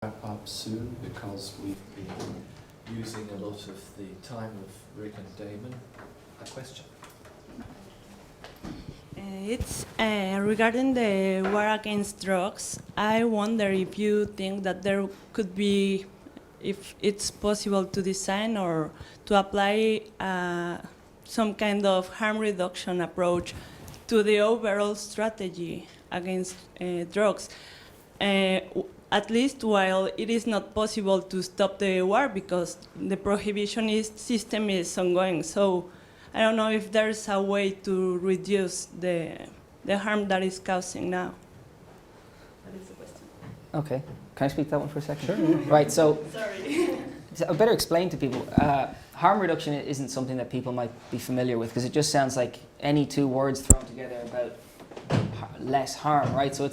wrap up soon because we've been using a lot of the time of Rick and Damon. A question? It's regarding the war against drugs. I wonder if you think that there could be, if it's possible to design or to apply some kind of harm reduction approach to the overall strategy against drugs. At least while it is not possible to stop the war because the prohibitionist system is ongoing. So I don't know if there's a way to reduce the harm that is causing now. That is the question. Okay. Can I speak that one for a second? Sure. Yeah. Right, so Sorry. I better explain to people. Harm reduction isn't something that people might be familiar with because it just sounds like any two words thrown together about less harm, right? So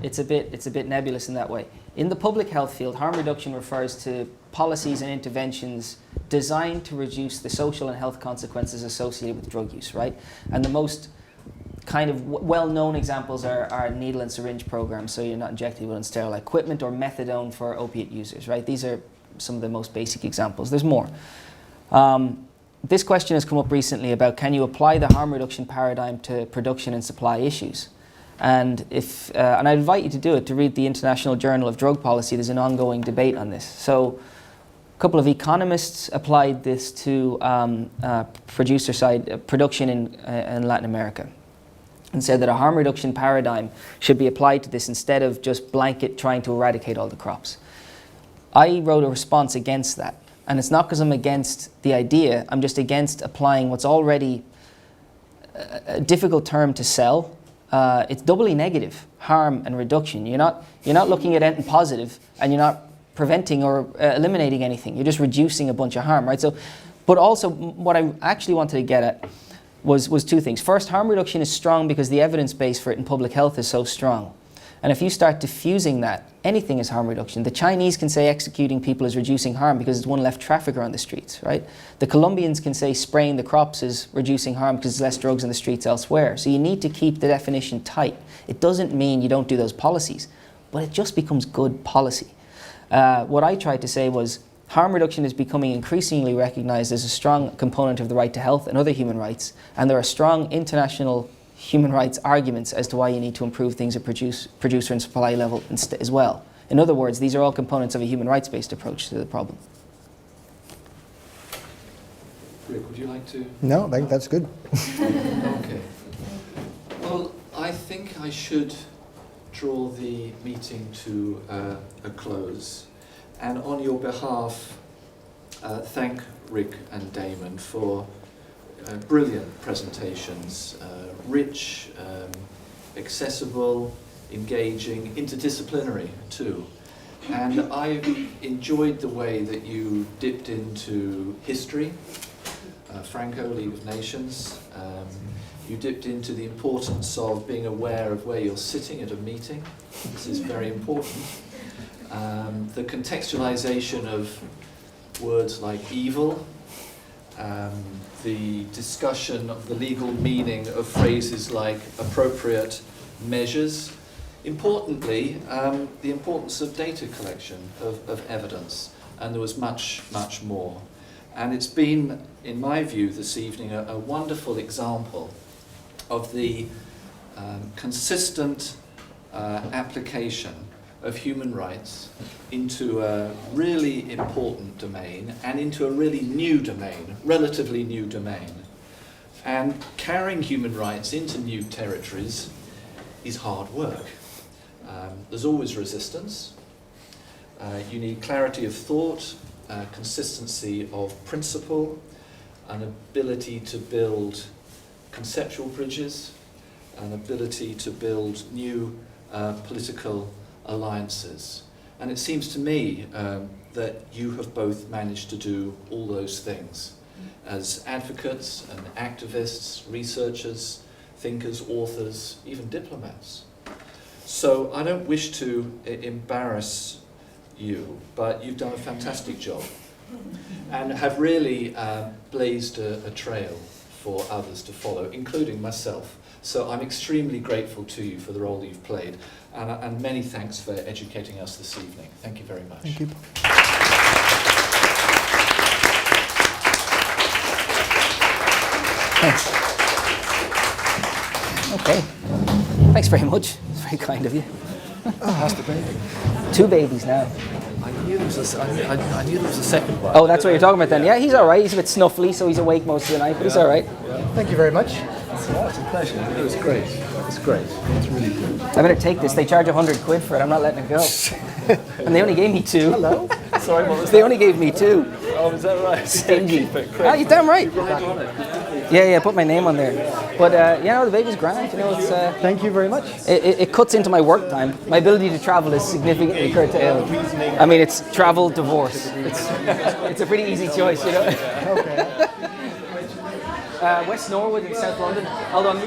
it's a bit nebulous in that way. In the public health field, harm reduction refers to policies and interventions designed to reduce the social and health consequences associated with drug use, right? And the most kind of well-known examples are needle and syringe programs, so you're not injecting with sterile equipment, or methadone for opiate users, right? These are some of the most basic examples. There's more. This question has come up recently about can you apply the harm reduction paradigm to production and supply issues? And and I invite you to do it, to read the International Journal of Drug Policy. There's an ongoing debate on this. So a couple of economists applied this to production in Latin America, and said that a harm reduction paradigm should be applied to this instead of just blanket trying to eradicate all the crops. I wrote a response against that. And it's not because I'm against the idea, I'm just against applying what's already a difficult term to sell. It's doubly negative, harm and reduction. You're not looking at anything positive, and you're not preventing or eliminating anything. You're just reducing a bunch of harm, right? So, but also what I actually wanted to get at was two things. First, harm reduction is strong because the evidence base for it in public health is so strong. And if you start diffusing that, anything is harm reduction. The Chinese can say executing people is reducing harm because it's one less trafficker on the streets, right? The Colombians can say spraying the crops is reducing harm because there's less drugs in the streets elsewhere. So you need to keep the definition tight. It doesn't mean you don't do those policies, but it just becomes good policy. What I tried to say was harm reduction is becoming increasingly recognized as a strong component of the right to health and other human rights, and there are strong international human rights arguments as to why you need to improve things at producer and supply level as well. In other words, these are all components of a human rights-based approach to the problem. Rick, would you like to? No, that's good. Okay. Well, I think I should draw the meeting to a close. And on your behalf, thank Rick and Damon for brilliant presentations, rich, accessible, engaging, interdisciplinary too. And I enjoyed the way that you dipped into history, Franco, League of Nations. You dipped into the importance of being aware of where you're sitting at a meeting. This is very important. The contextualization of words like evil, the discussion of the legal meaning of phrases like appropriate measures. Importantly, the importance of data collection, of evidence, and there was much, much more. And it's been, in my view, this evening a wonderful example of the consistent application of human rights into a really important domain and into a really new domain, relatively new domain. And carrying human rights into new territories is hard work. There's always resistance. You need clarity of thought, consistency of principle, an ability to build conceptual bridges, an ability to build new political alliances. And it seems to me that you have both managed to do all those things as advocates and activists, researchers, thinkers, authors, even diplomats. So I don't wish to embarrass you, but you've done a fantastic job and have really blazed a trail for others to follow, including myself. So I'm extremely grateful to you for the role that you've played, and many thanks for educating us this evening. Thank you very much. Thank you. Thanks. Okay. Thanks very much. It's very kind of you. How's the baby? 2 babies now. I knew there was a second one. Oh, that's what you're talking about then. Yeah, he's all right. He's a bit snuffly, so he's awake most of the night, but he's all right. Thank you very much. It's a pleasure. It was great. It's great. It's really good. I better take this. They charge 100 quid for it. I'm not letting it go. And they only gave me 2. Hello. Sorry, what was They only gave me 2. Oh, is that right? Stingy. Ah, you're damn right. Yeah, put my name on there. But the baby's grand. You know, it's Thank you very much. it cuts into my work time. My ability to travel is significantly curtailed. I mean, it's travel, divorce. It's a pretty easy choice, you know. Okay. West Norwood in South London. Hold on.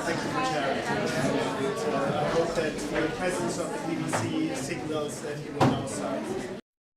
Thank you for sharing. I hope that the presence of the BBC signals that you will now sign.